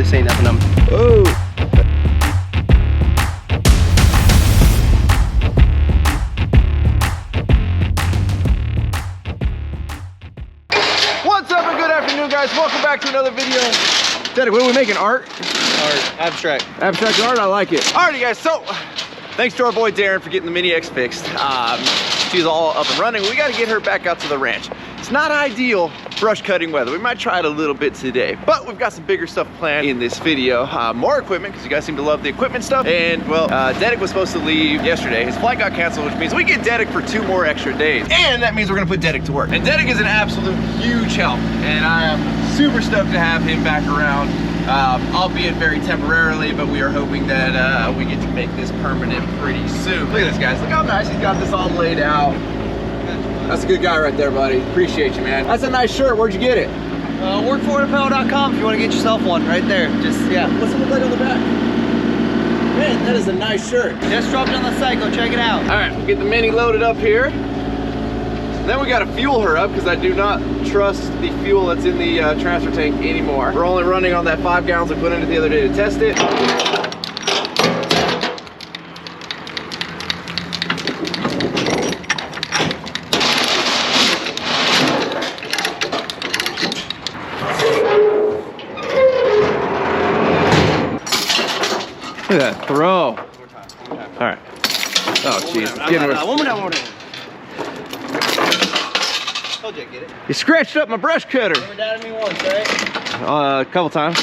This ain't nothing. Oh. What's up and good afternoon, guys? Welcome back to another video. Dedic, what are we making? Art? Art, abstract. Abstract art, I like it. Alrighty guys, so thanks to our boy Darren for getting the Mini X fixed. She's all up and running. We gotta get her back out to the ranch. It's not ideal brush cutting weather. We might try it a little bit today, but we've got some bigger stuff planned in this video. More equipment, because you guys seem to love the equipment stuff. And well, Dedic was supposed to leave yesterday. His flight got canceled, which means we get Dedic for 2 more extra days. And that means we're gonna put Dedic to work. And Dedic is an absolute huge help. And I am super stoked to have him back around. Albeit very temporarily, but we are hoping that we get to make this permanent pretty soon. Look at this, guys. Look how nice he's got this all laid out. That's a good guy right there, buddy. Appreciate you, man. That's a nice shirt. Where'd you get it? Workforapparel.com if you want to get yourself one right there. Just, yeah. What's it look like on the back? Man, that is a nice shirt. Just dropped on the site. Go check it out. All right, we'll get the Mini loaded up here. Then we got to fuel her up because I do not trust the fuel that's in the transfer tank anymore. We're only running on that 5 gallons I put in it the other day to test it. Look at that throw. All right. Oh, jeez. One more time. Told you I'd get it. You scratched up my brush cutter. Never doubted me once, right? A couple times.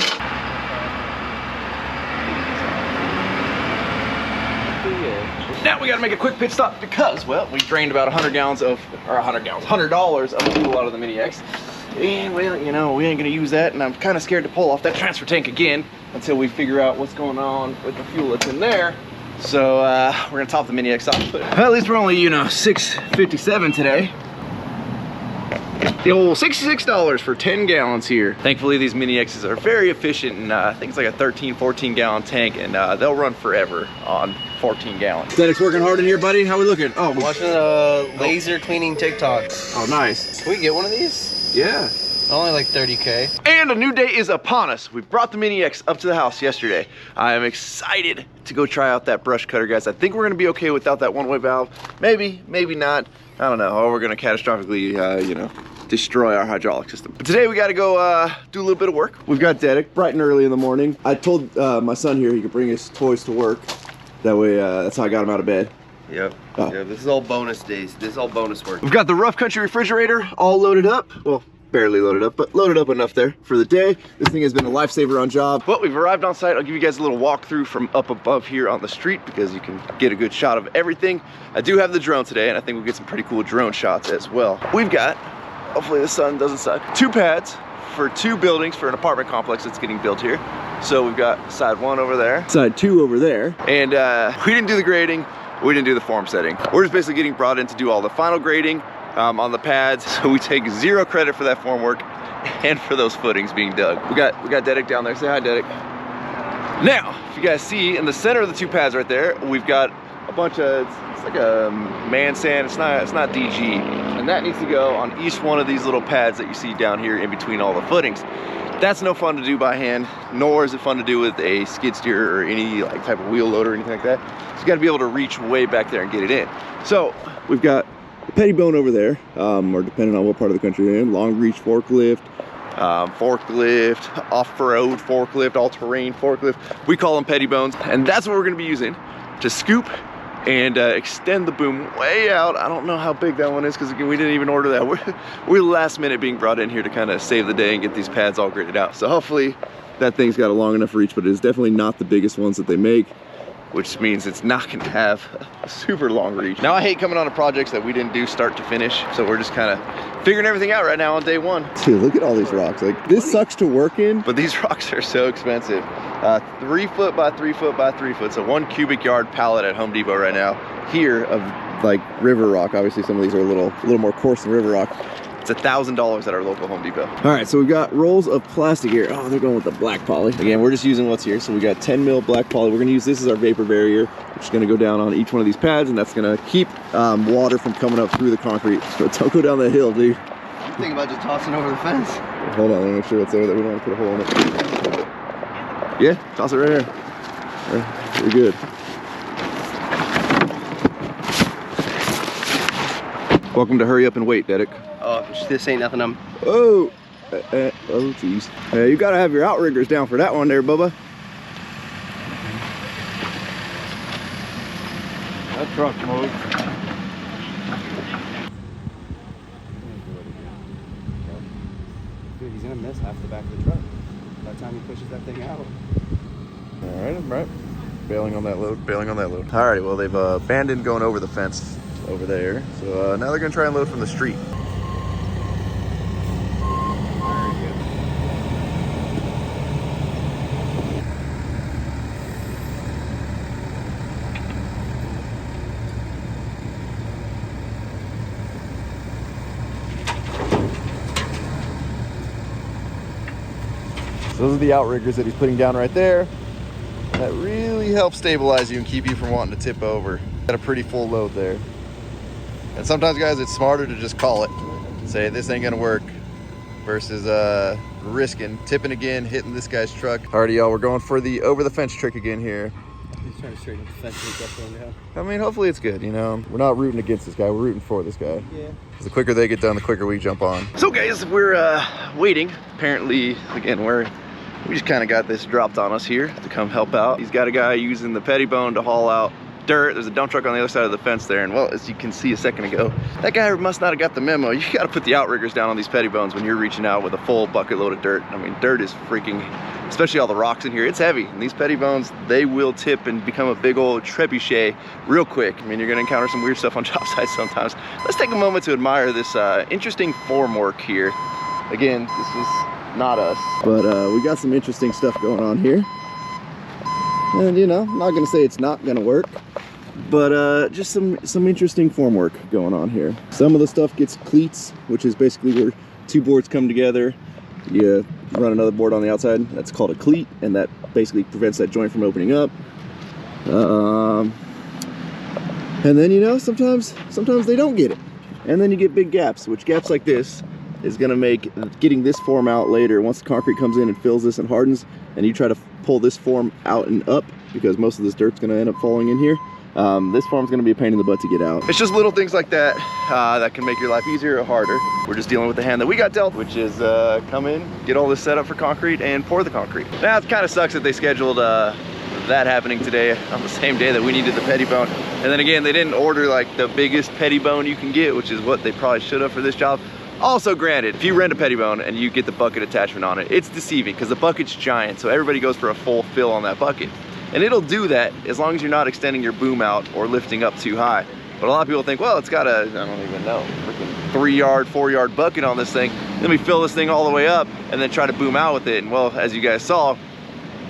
Now we gotta make a quick pit stop because, well, we drained about $100 of fuel out of the Mini X. And well, you know, we ain't gonna use that, and I'm kind of scared to pull off that transfer tank again until we figure out what's going on with the fuel that's in there. So we're gonna top the Mini X off. Well, at least we're only, you know, $6.57 today. The old $66 for 10 gallons here. Thankfully, these Mini X's are very efficient, and I think it's like a 13-14 gallon tank, and they'll run forever on 14 gallons. Dedic's working hard in here, buddy. How we looking? Oh, Watching laser cleaning TikToks. Oh, nice. Can we get one of these? Yeah. Only like 30K. And a new day is upon us. We brought the Mini X up to the house yesterday. I am excited to go try out that brush cutter, guys. I think we're gonna be okay without that one-way valve. Maybe, maybe not. I don't know. Or we're gonna catastrophically, you know, destroy our hydraulic system. But today we gotta go do a little bit of work. We've got Dedic bright and early in the morning. I told my son here he could bring his toys to work. That way, that's how I got him out of bed. Yep. Oh. Yeah, this is all bonus days. This is all bonus work. We've got the Rough Country refrigerator all loaded up. Well, barely loaded up, but loaded up enough there for the day. This thing has been a lifesaver on job. But we've arrived on site. I'll give you guys a little walkthrough from up above here on the street because you can get a good shot of everything. I do have the drone today, and I think we'll get some pretty cool drone shots as well. We've got, hopefully the sun doesn't suck, 2 pads for 2 buildings for an apartment complex that's getting built here. So we've got side 1 over there, side 2 over there, and we didn't do the grading, we didn't do the form setting. We're just basically getting brought in to do all the final grading on the pads, so we take 0 credit for that form work and for those footings being dug. We got Dedic down there. Say hi, Dedic. Now, if you guys see in the center of the 2 pads right there, we've got a bunch of, it's like a man sand. It's not DG, and that needs to go on each one of these little pads that you see down here in between all the footings. That's no fun to do by hand, nor is it fun to do with a skid steer or any like type of wheel loader or anything like that. So you got to be able to reach way back there and get it in. So we've got the Pettibone over there, or depending on what part of the country you're in, long reach forklift, off-road forklift, all-terrain forklift. We call them Pettibones, and that's what we're going to be using to scoop and extend the boom way out. I don't know how big that one is because again, we didn't even order that. We're last minute being brought in here to kind of save the day and get these pads all graded out. So hopefully that thing's got a long enough reach, but it is definitely not the biggest ones that they make, which means it's not gonna have a super long reach. Now I hate coming on to projects that we didn't do start to finish, so we're just kind of figuring everything out right now on day 1. Dude, look at all these rocks. Like, this sucks to work in, but these rocks are so expensive. 3 foot by 3 foot by 3 foot, so 1 cubic yard pallet at Home Depot right now here of like river rock. Obviously some of these are a little more coarse than river rock. It's $1,000 at our local Home Depot. All right, so we've got rolls of plastic here. Oh, they're going with the black poly. Again, we're just using what's here. So we got 10 mil black poly. We're gonna use this as our vapor barrier, which is gonna go down on each one of these pads, and that's gonna keep water from coming up through the concrete. So don't go down that hill, dude. Think about just tossing over the fence. Hold on, let me make sure what's over there. We don't want to put a hole in it. Yeah, toss it right here. You're good. Welcome to Hurry Up and Wait, Dedic. Oh, this ain't nothing. Oh, oh, geez. You gotta have your outriggers down for that one there, Bubba. That truck moved. Dude, he's gonna miss half the back of the truck by the time he pushes that thing out. All right. Bailing on that load, bailing on that load. All right, well, they've abandoned going over the fence over there. So now they're gonna try and load from the street. So those are the outriggers that he's putting down right there. That really helps stabilize you and keep you from wanting to tip over. Got a pretty full load there. And sometimes, guys, it's smarter to just call it. Say, this ain't gonna work, versus risking tipping again, hitting this guy's truck. Alrighty, y'all, we're going for the over the fence trick again here. He's trying to straighten up the fence and he's up going down. I mean, hopefully it's good, you know? We're not rooting against this guy, we're rooting for this guy. Yeah. The quicker they get done, the quicker we jump on. So guys, we're waiting. Apparently, again, we just kind of got this dropped on us here to come help out. He's got a guy using the pettibone to haul out dirt. There's a dump truck on the other side of the fence there, and well, as you can see a second ago, that guy must not have got the memo. You gotta put the outriggers down on these pettibones when you're reaching out with a full bucket load of dirt. I mean, dirt is freaking, especially all the rocks in here, it's heavy. And these pettibones, they will tip and become a big old trebuchet real quick. I mean, you're gonna encounter some weird stuff on job sites sometimes. Let's take a moment to admire this interesting form work here. Again, this was not us, but we got some interesting stuff going on here. And you know, I'm not gonna say it's not gonna work, but just some interesting form work going on here. Some of the stuff gets cleats, which is basically where two boards come together. You run another board on the outside. That's called a cleat, and that basically prevents that joint from opening up. And then, you know, sometimes they don't get it, and then you get big gaps, which gaps like this is gonna make getting this form out later. Once the concrete comes in and fills this and hardens, and you try to pull this form out and up, because most of this dirt's gonna end up falling in here, this form's gonna be a pain in the butt to get out. It's just little things like that that can make your life easier or harder. We're just dealing with the hand that we got dealt, which is come in, get all this set up for concrete, and pour the concrete. Now, it kind of sucks that they scheduled that happening today on the same day that we needed the pettibone. And then again, they didn't order like the biggest pettibone you can get, which is what they probably should have for this job. Also, granted, if you rent a pettibone and you get the bucket attachment on it, it's deceiving because the bucket's giant, so everybody goes for a full fill on that bucket. And it'll do that as long as you're not extending your boom out or lifting up too high. But a lot of people think, well, it's got a, I don't even know, freaking 3-yard, 4-yard bucket on this thing. Then we fill this thing all the way up and then try to boom out with it. And well, as you guys saw,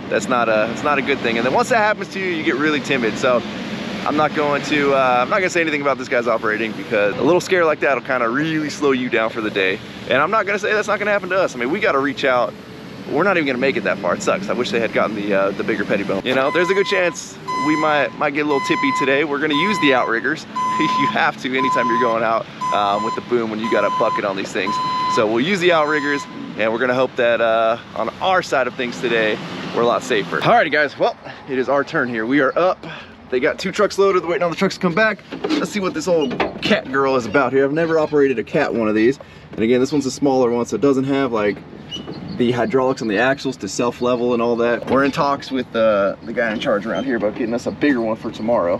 it's not a good thing. And then once that happens to you, you get really timid. So I'm not gonna say anything about this guy's operating, because a little scare like that will kind of really slow you down for the day. And I'm not gonna say that's not gonna happen to us. I mean, we gotta reach out. We're not even gonna make it that far. It sucks. I wish they had gotten the bigger pettibone. You know, there's a good chance we might get a little tippy today. We're gonna use the outriggers. You have to anytime you're going out with the boom when you got a bucket on these things. So we'll use the outriggers, and we're gonna hope that on our side of things today, we're a lot safer. Alrighty guys, well, it is our turn here. We are up. They got 2 trucks loaded, waiting on the trucks to come back. Let's see what this old cat girl is about here. I've never operated a cat one of these. And again, this one's a smaller one, so it doesn't have like the hydraulics on the axles to self-level and all that. We're in talks with the guy in charge around here about getting us a bigger one for tomorrow.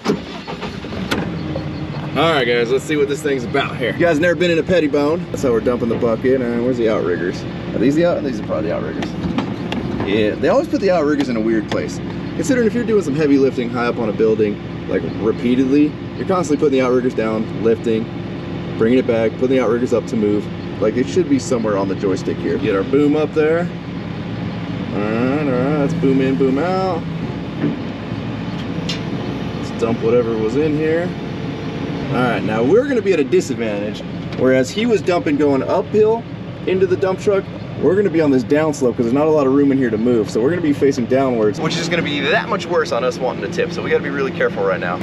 All right guys, let's see what this thing's about here. You guys never been in a pettibone. That's how we're dumping the bucket. And where's the outriggers? Are these the these are probably the outriggers. Yeah, they always put the outriggers in a weird place. Considering if you're doing some heavy lifting high up on a building, like repeatedly, you're constantly putting the outriggers down, lifting, bringing it back, putting the outriggers up to move. Like, it should be somewhere on the joystick here. Get our boom up there. All right, let's boom in, boom out. Let's dump whatever was in here. All right, now we're gonna be at a disadvantage. Whereas he was dumping going uphill into the dump truck, we're gonna be on this downslope because there's not a lot of room in here to move. So we're gonna be facing downwards, which is gonna be that much worse on us wanting to tip. So we gotta be really careful right now.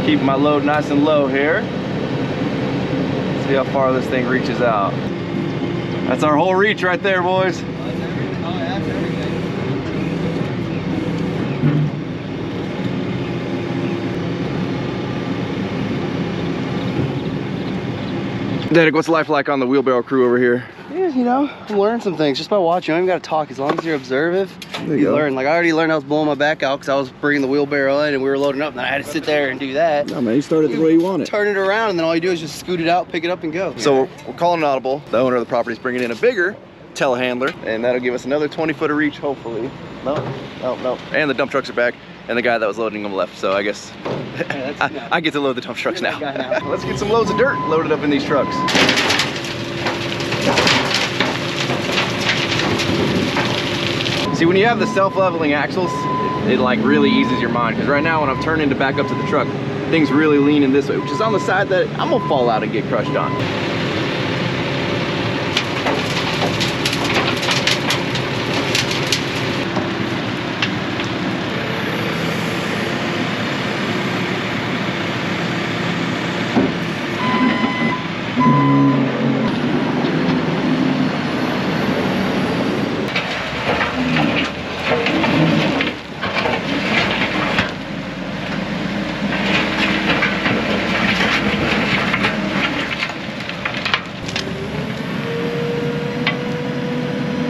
Keeping my load nice and low here. See how far this thing reaches out. That's our whole reach right there, boys. Oh, that's everything. Dedic, what's life like on the wheelbarrow crew over here? Yeah, you know, I'm learning some things just by watching. You don't even got to talk. As long as you're observant, you learn. Like, I already learned I was blowing my back out because I was bringing the wheelbarrow in and we were loading up, and then I had to sit there and do that. No, man, you started the way you want it. Turn it around, and then all you do is just scoot it out, pick it up, and go. So we're calling an audible. The owner of the property is bringing in a bigger telehandler, and that'll give us another 20 foot of reach, hopefully. No. And the dump trucks are back, and the guy that was loading them left. So I guess I get to load the dump trucks now. Let's get some loads of dirt loaded up in these trucks. See, when you have the self-leveling axles, it like really eases your mind. Because right now when I'm turning to back up to the truck, things really lean in this way, which is on the side that I'm gonna fall out and get crushed on.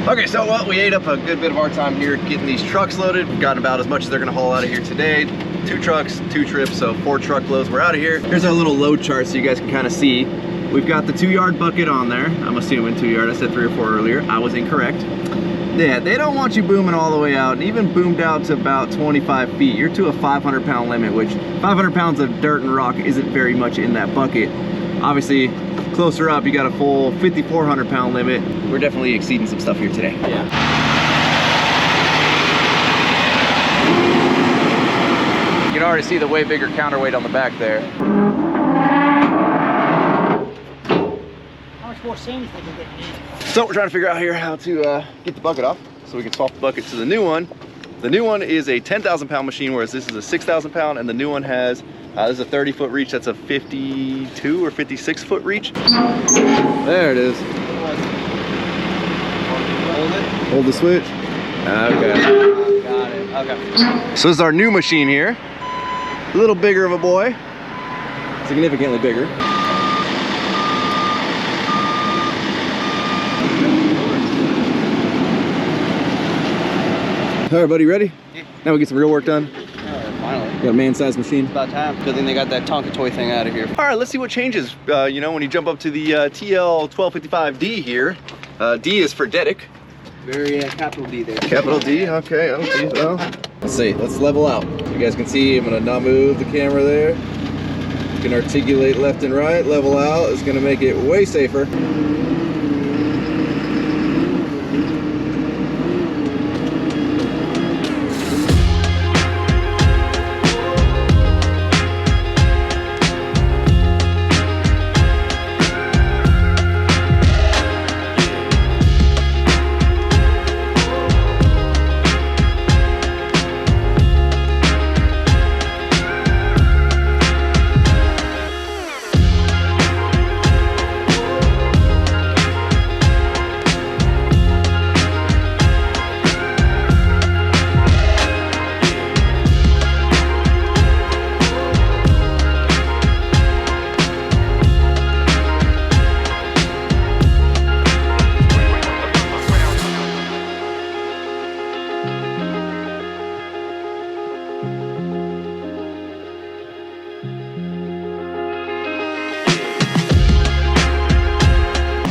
Okay, so well, we ate up a good bit of our time here getting these trucks loaded. We've gotten about as much as they're gonna haul out of here today. 2 trucks, 2 trips, so 4 truckloads. We're out of here. Here's our little load chart so you guys can kind of see. We've got the 2-yard bucket on there. I'm assuming 2 yard. I said 3 or 4 earlier. I was incorrect. Yeah, they don't want you booming all the way out, and even boomed out to about 25 feet. You're to a 500 pound limit, which 500 pounds of dirt and rock isn't very much in that bucket. Obviously, closer up, you got a full 5,400 pound limit. We're definitely exceeding some stuff here today. Yeah. You can already see the way bigger counterweight on the back there. How much more sand do you think we're getting in? So we're trying to figure out here how to get the bucket off so we can swap the bucket to the new one. The new one is a 10,000 pound machine, whereas this is a 6,000 pound, and the new one has, this is a 30 foot reach, that's a 52 or 56 foot reach. There it is. Hold it. Hold the switch. Okay. Got it. Okay. So this is our new machine here. A little bigger of a boy. Significantly bigger. All right, buddy, ready? Yeah. Now we get some real work done. Finally. Got a man-sized machine. About time. Good thing they got that Tonka toy thing out of here. All right, let's see what changes. You know, when you jump up to the TL1255D here. D is for Dedic. Very capital D there. Capital D, okay, okay, well. Let's see, let's level out. You guys can see, I'm gonna not move the camera there. You can articulate left and right, level out. It's gonna make it way safer.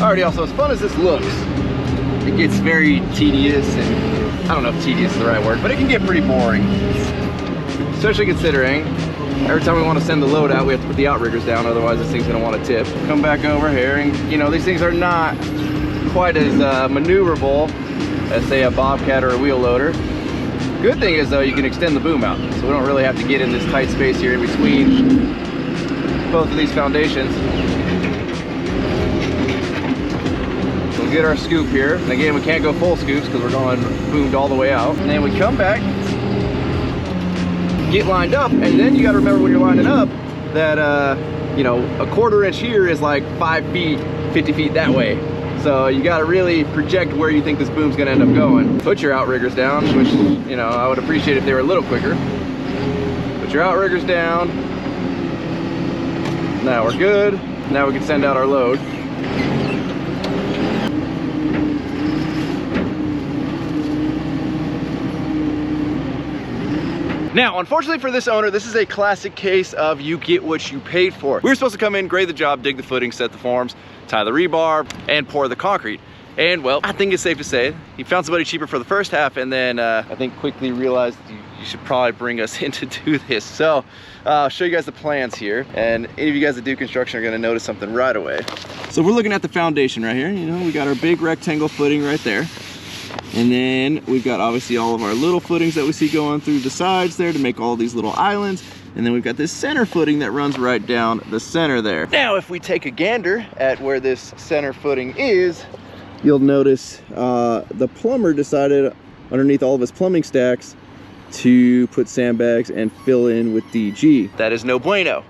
Alrighty, also, as fun as this looks, it gets very tedious, and I don't know if tedious is the right word, but it can get pretty boring. Especially considering every time we want to send the load out, we have to put the outriggers down, otherwise this thing's going to want to tip. Come back over here, and you know, these things are not quite as maneuverable as, say, a bobcat or a wheel loader. Good thing is, though, you can extend the boom out, so we don't really have to get in this tight space here in between both of these foundations. We'll get our scoop here, and again, we can't go full scoops because we're going boomed all the way out. And then we come back, get lined up, and then you got to remember when you're lining up that you know, a 1/4 inch here is like 5 feet, 50 feet that way. So you gotta really project where you think this boom's gonna end up going. Put your outriggers down, which, you know, I would appreciate if they were a little quicker. Put your outriggers down. Now we're good. Now we can send out our load. Now, unfortunately for this owner, this is a classic case of you get what you paid for. We were supposed to come in, grade the job, dig the footing, set the forms, tie the rebar, and pour the concrete. And well, I think it's safe to say he found somebody cheaper for the first half, and then I think quickly realized you should probably bring us in to do this. So I'll show you guys the plans here, and any of you guys that do construction are gonna notice something right away. So we're looking at the foundation right here. You know, we got our big rectangle footing right there. And then we've got obviously all of our little footings that we see going through the sides there to make all these little islands. And then we've got this center footing that runs right down the center there. Now, if we take a gander at where this center footing is, you'll notice the plumber decided underneath all of his plumbing stacks to put sandbags and fill in with DG. That is no bueno.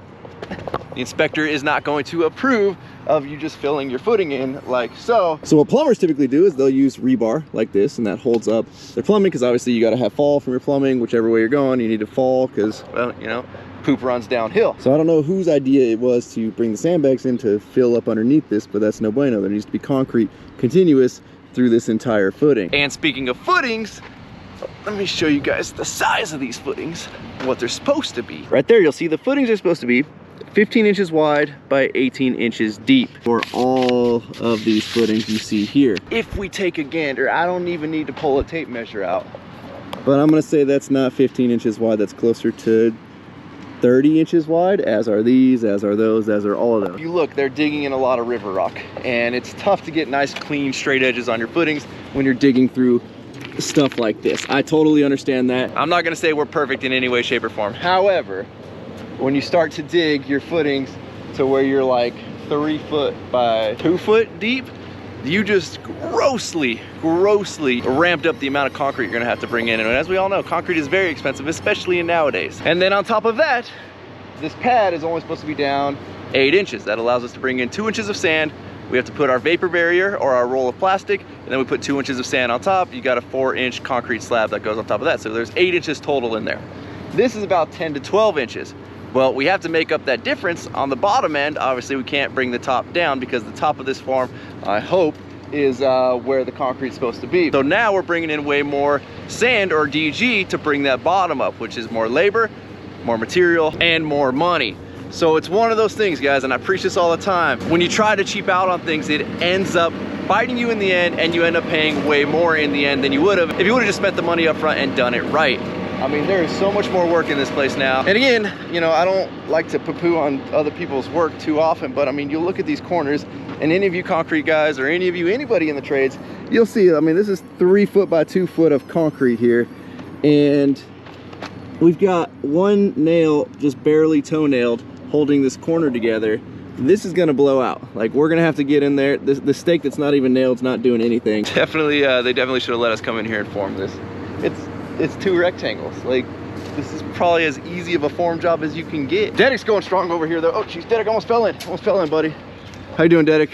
The inspector is not going to approve of you just filling your footing in like so. So what plumbers typically do is they'll use rebar like this, and that holds up their plumbing, because obviously you got to have fall from your plumbing. Whichever way you're going, you need to fall, because, well, you know, poop runs downhill. So I don't know whose idea it was to bring the sandbags in to fill up underneath this, but that's no bueno. There needs to be concrete continuous through this entire footing. And speaking of footings, let me show you guys the size of these footings, what they're supposed to be. Right there, you'll see the footings are supposed to be 15 inches wide by 18 inches deep for all of these footings you see here. If we take a gander, I don't even need to pull a tape measure out, but I'm gonna say that's not 15 inches wide. That's closer to 30 inches wide, as are these, as are those, as are all of them. If you look, they're digging in a lot of river rock, and it's tough to get nice, clean, straight edges on your footings when you're digging through stuff like this. I totally understand that. I'm not gonna say we're perfect in any way, shape, or form. However, when you start to dig your footings to where you're like 3 foot by 2 foot deep, you just grossly ramped up the amount of concrete you're gonna have to bring in. And as we all know, concrete is very expensive, especially in nowadays. And then on top of that, this pad is only supposed to be down 8 inches. That allows us to bring in 2 inches of sand. We have to put our vapor barrier or our roll of plastic, and then we put 2 inches of sand on top. You got a 4-inch concrete slab that goes on top of that. So there's 8 inches total in there. This is about 10 to 12 inches. Well, we have to make up that difference on the bottom end. Obviously, we can't bring the top down, because the top of this form, I hope, is where the concrete's supposed to be. So now we're bringing in way more sand or DG to bring that bottom up, which is more labor, more material, and more money. So it's one of those things, guys, and I preach this all the time. When you try to cheap out on things, it ends up biting you in the end, and you end up paying way more in the end than you would have if you would have just spent the money up front and done it right. I mean, there is so much more work in this place now. And again, you know, I don't like to poo-poo on other people's work too often, but I mean, you look at these corners, and any of you concrete guys, or any of you, anybody in the trades, you'll see, I mean, this is 3 foot by 2 foot of concrete here. And we've got one nail just barely toe-nailed holding this corner together. This is gonna blow out. Like, we're gonna have to get in there. The stake that's not even nailed is not doing anything. Definitely, they definitely should have let us come in here and form this. It's 2 rectangles. Like, this is probably as easy of a form job as you can get. Dedic's going strong over here though. Oh geez, Dedic almost fell in, buddy. How you doing, Dedic?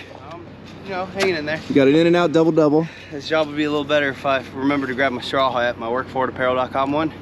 You know, hanging in there. You got it in and out, double. This job would be a little better if I remember to grab my straw hat, my work for apparel.com one.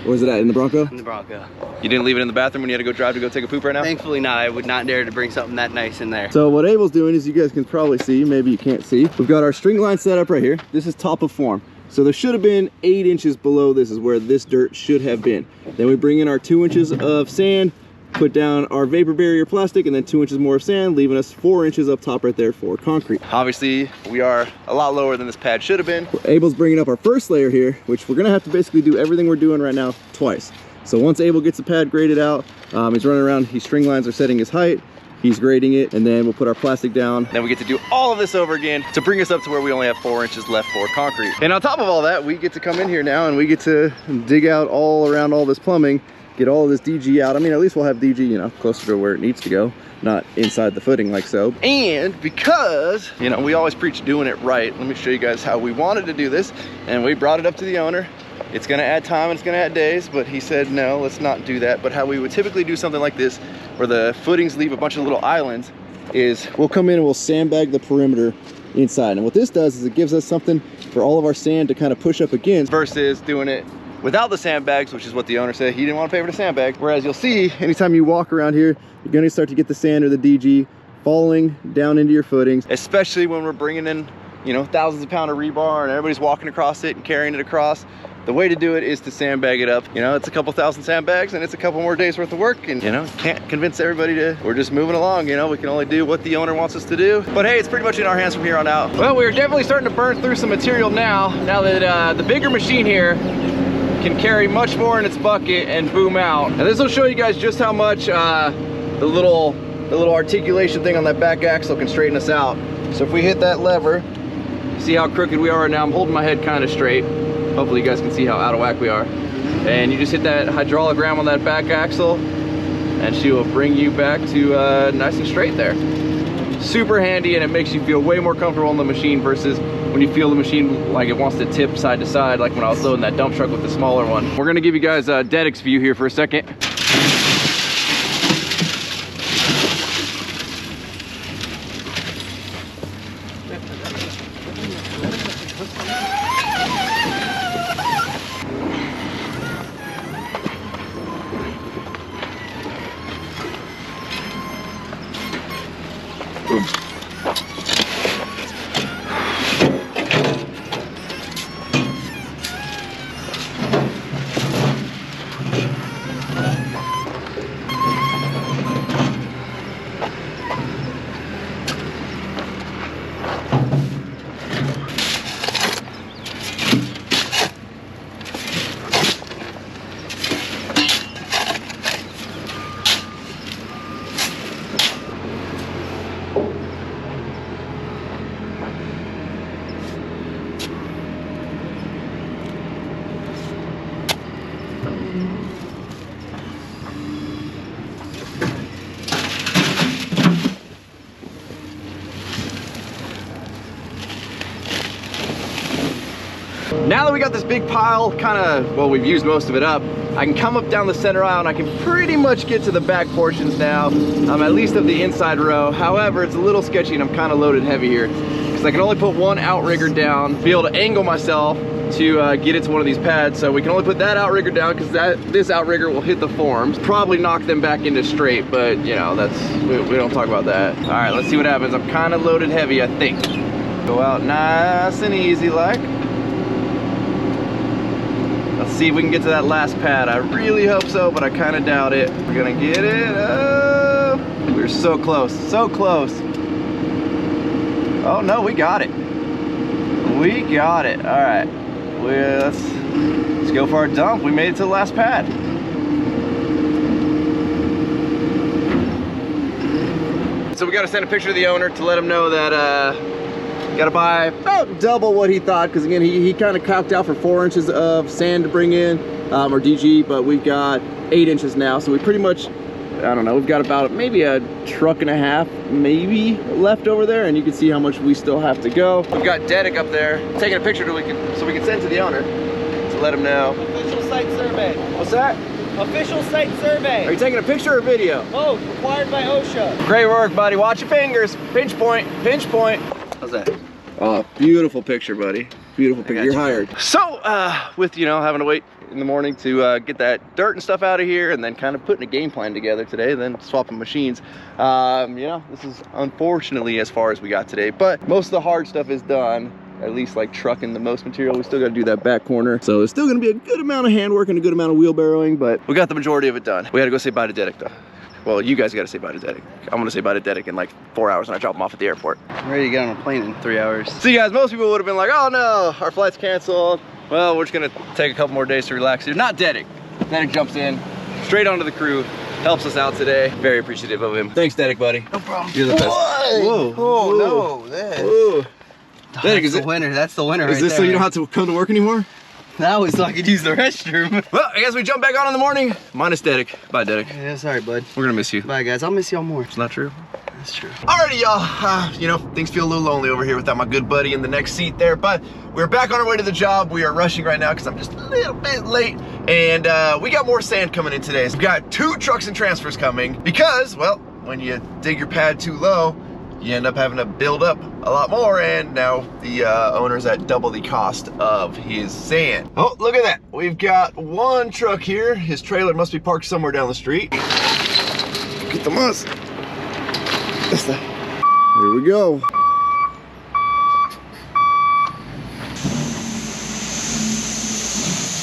Where's it at, in the Bronco? In the Bronco. You didn't leave it in the bathroom when you had to go drive to go take a poop right now? Thankfully not. I would not dare to bring something that nice in there. So what Abel's doing is, you guys can probably see, maybe you can't see, we've got our string line set up right here. This is top of form. So there should have been 8 inches below this is where this dirt should have been. Then we bring in our 2 inches of sand, put down our vapor barrier plastic, and then 2 inches more of sand, leaving us 4 inches up top right there for concrete. Obviously, we are a lot lower than this pad should have been. Abel's bringing up our first layer here, which we're gonna have to basically do everything we're doing right now twice. So once Abel gets the pad graded out, he's running around, his string lines are setting his height, he's grading it, and then we'll put our plastic down. Then we get to do all of this over again to bring us up to where we only have 4 inches left for concrete. And on top of all that, we get to come in here now and we get to dig out all around all this plumbing, get all of this DG out. I mean, at least we'll have DG, you know, closer to where it needs to go, not inside the footing like so. And because, you know, we always preach doing it right, let me show you guys how we wanted to do this. And we brought it up to the owner. It's gonna add time and it's gonna add days, but he said, no, let's not do that. But how we would typically do something like this, where the footings leave a bunch of little islands, is we'll come in and we'll sandbag the perimeter inside. And what this does is it gives us something for all of our sand to kind of push up against versus doing it without the sandbags, which is what the owner said. He didn't want to pay for the sandbag. Whereas you'll see, anytime you walk around here, you're gonna start to get the sand or the DG falling down into your footings, especially when we're bringing in, you know, thousands of pounds of rebar and everybody's walking across it and carrying it across. The way to do it is to sandbag it up. You know, it's a couple thousand sandbags and it's a couple more days worth of work, and you know, can't convince everybody to, we're just moving along, you know, we can only do what the owner wants us to do. But hey, it's pretty much in our hands from here on out. Well, we're definitely starting to burn through some material now that the bigger machine here can carry much more in its bucket and boom out. And this will show you guys just how much the little articulation thing on that back axle can straighten us out. So if we hit that lever, see how crooked we are right now. I'm holding my head kind of straight. Hopefully you guys can see how out of whack we are. And you just hit that hydraulic ram on that back axle and she will bring you back to nice and straight there. Super handy, and it makes you feel way more comfortable on the machine versus when you feel the machine like it wants to tip side to side, like when I was loading that dump truck with the smaller one. We're gonna give you guys Dedic's view here for a second. Now that we got this big pile kind of, well, we've used most of it up, I can come up down the center aisle and I can pretty much get to the back portions now, at least of the inside row. However, it's a little sketchy and I'm kind of loaded heavy here because I can only put one outrigger down, be able to angle myself to get it to one of these pads. So we can only put that outrigger down because this outrigger will hit the forms, probably knock them back into straight, but you know, we don't talk about that. All right, let's see what happens. I'm kind of loaded heavy, I think. Go out nice and easy like. Let's see if we can get to that last pad. I really hope so, but I kind of doubt it. We're gonna get it. Oh, we're so close, so close. Oh no, we got it. We got it. All right, let's go for our dump. We made it to the last pad. So we got to send a picture to the owner to let him know that gotta buy about double what he thought, because again, he kind of calced out for 4 inches of sand to bring in, or DG, but we've got 8 inches now, so we pretty much, I don't know, we've got about maybe a truck and a half maybe left over there, and you can see how much we still have to go. We've got Dedic up there taking a picture so we can send to the owner to let him know. Official site survey. What's that? Official site survey. Are you taking a picture or video? Oh, required by OSHA. Great work, buddy. Watch your fingers. Pinch point, pinch point. How's that? Oh, beautiful picture, buddy. Beautiful picture. You're hired. So, with, you know, having to wait in the morning to get that dirt and stuff out of here, and then kind of putting a game plan together today, then swapping machines, you know, this is unfortunately as far as we got today, but most of the hard stuff is done. At least like trucking the most material. We still got to do that back corner, so there's still going to be a good amount of handwork and a good amount of wheelbarrowing, but we got the majority of it done. We had to go say bye to Dedic though. Well, you guys got to say bye to Dedic. I'm gonna say bye to Dedic in like 4 hours when I drop him off at the airport. I'm ready to get on a plane in 3 hours. See, guys, most people would have been like, oh no, our flight's canceled. Well, we're just gonna take a couple more days to relax here. Not Dedic. Dedic jumps in straight onto the crew, helps us out today. Very appreciative of him. Thanks, Dedic, buddy. No problem. You're the best. Whoa. Oh, no. Whoa. Dedic, That's the winner. That's the winner. Is this so you don't have to come to work anymore? That was so I could use the restroom. Well, I guess we jump back on in the morning. Minus Dedic. Bye, Dedic. Yeah, sorry, bud. We're gonna miss you. Bye, guys. I'll miss y'all more. It's not true. That's true. Alrighty, y'all. You know, things feel a little lonely over here without my good buddy in the next seat there, but we're back on our way to the job. We are rushing right now because I'm just a little bit late, and we got more sand coming in today. So we've got 2 trucks and transfers coming because, well, when you dig your pad too low, you end up having to build up a lot more, and now the owner's at double the cost of his sand. Oh, look at that. We've got one truck here. His trailer must be parked somewhere down the street. Get the muss. Here we go.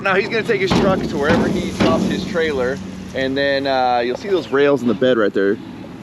Now he's gonna take his truck to wherever he drops his trailer, and then you'll see those rails in the bed right there.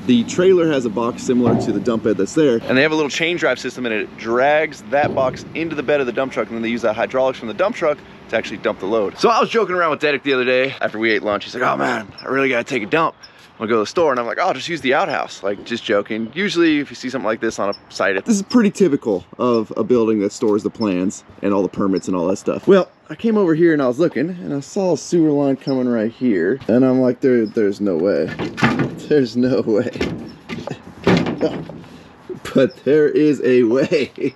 The trailer has a box similar to the dump bed that's there, and they have a little chain drive system, and it drags that box into the bed of the dump truck, and then they use that hydraulics from the dump truck to actually dump the load. So I was joking around with Dedic the other day after we ate lunch. He's like, oh man, I really gotta take a dump. I'll go to the store, and I'm like, oh, just use the outhouse. Like, just joking. Usually if you see something like this on a site, this is pretty typical of a building that stores the plans and all the permits and all that stuff. Well, I came over here and I was looking, and I saw a sewer line coming right here, and I'm like, there's no way. There's no way. But there is a way.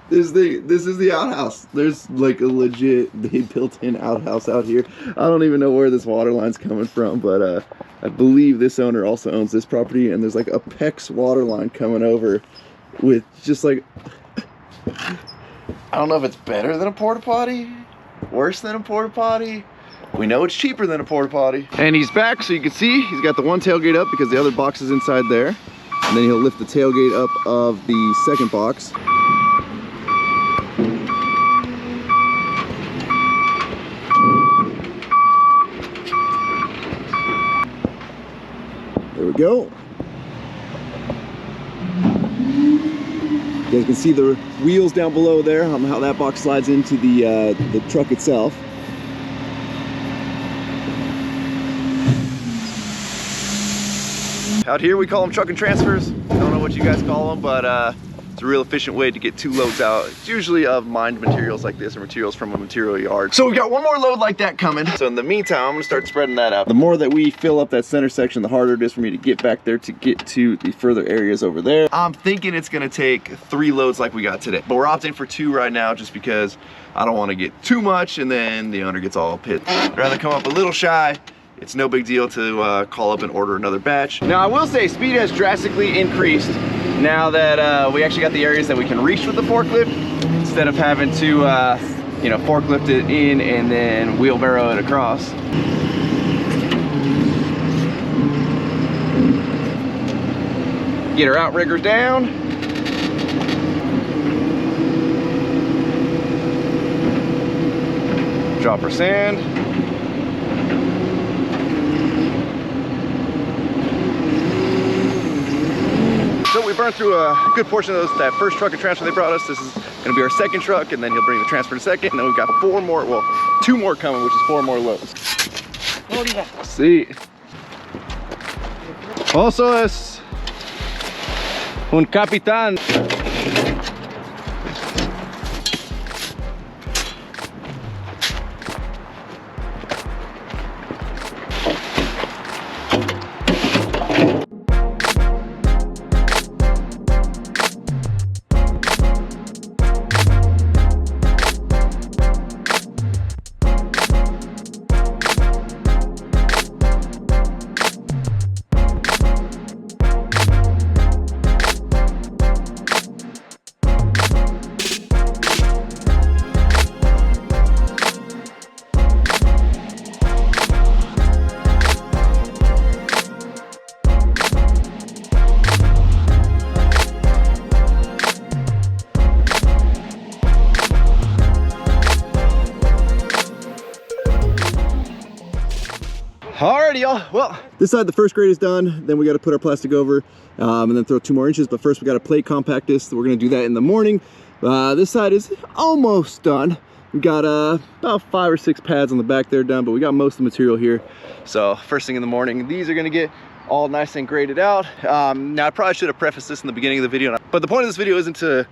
This is the outhouse. There's like a legit built-in outhouse out here. I don't even know where this water line's coming from, but I believe this owner also owns this property, and there's like a PEX water line coming over with just like, I don't know if it's better than a porta potty, worse than a porta potty. We know it's cheaper than a porta potty. And he's back, so you can see he's got the one tailgate up because the other box is inside there. And then he'll lift the tailgate up of the second box. There we go. You guys can see the wheels down below there, how that box slides into the truck itself. Out here we call them truck and transfers. I don't know what you guys call them, but it's a real efficient way to get 2 loads out. It's usually of mined materials like this, or materials from a material yard. So we've got one more load like that coming. So in the meantime, I'm gonna start spreading that out. The more that we fill up that center section, the harder it is for me to get back there to get to the further areas over there. I'm thinking it's gonna take 3 loads like we got today, but we're opting for 2 right now just because I don't wanna get too much and then the owner gets all pissed. I'd rather come up a little shy. It's no big deal to call up and order another batch. Now I will say speed has drastically increased now that we actually got the areas that we can reach with the forklift, instead of having to you know, forklift it in and then wheelbarrow it across. Get our outriggers down. Drop our sand. So we burned through a good portion of that first truck and transfer they brought us. This is gonna be our second truck, and then he'll bring the transfer in a second, and then we've got 4 more, well, 2 more coming, which is 4 more loads. Sí. Oso es un capitán. Alrighty, y'all. Well, this side, the first grade is done. Then we got to put our plastic over and then throw 2 more inches. But first, we got to plate compact this. So we're going to do that in the morning. This side is almost done. We got about 5 or 6 pads on the back there done, but we got most of the material here. So first thing in the morning, these are going to get all nice and graded out. Now, I probably should have prefaced this in the beginning of the video, but the point of this video isn't to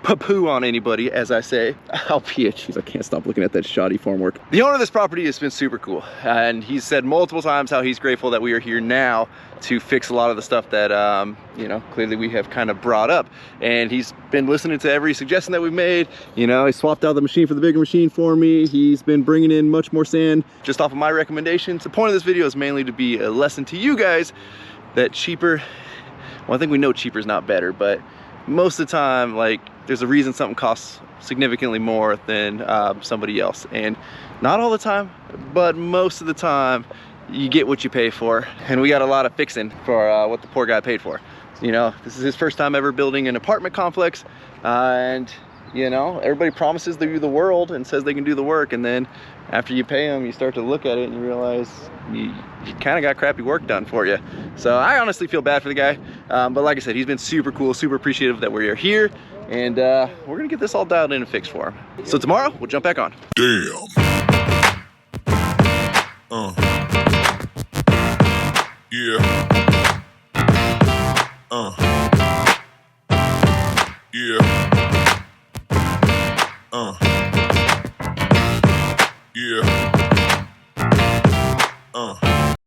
poo on anybody, as I say. Albeit, jeez, I can't stop looking at that shoddy formwork. The owner of this property has been super cool, and he's said multiple times how he's grateful that we are here now to fix a lot of the stuff that you know, clearly we have kind of brought up. And he's been listening to every suggestion that we've made. You know, he swapped out the machine for the bigger machine for me. He's been bringing in much more sand just off of my recommendations. The point of this video is mainly to be a lesson to you guys that cheaper, well, I think we know cheaper is not better, but most of the time, like, there's a reason something costs significantly more than somebody else. And not all the time, but most of the time, you get what you pay for. And we got a lot of fixing for what the poor guy paid for. You know, this is his first time ever building an apartment complex, and you know, everybody promises they do the world and says they can do the work, and then after you pay them, you start to look at it and you realize you kind of got crappy work done for you. So I honestly feel bad for the guy, but like I said, he's been super cool, super appreciative that we're here, and we're gonna get this all dialed in and fixed for him. So tomorrow, we'll jump back on. Damn. Yeah. Yeah.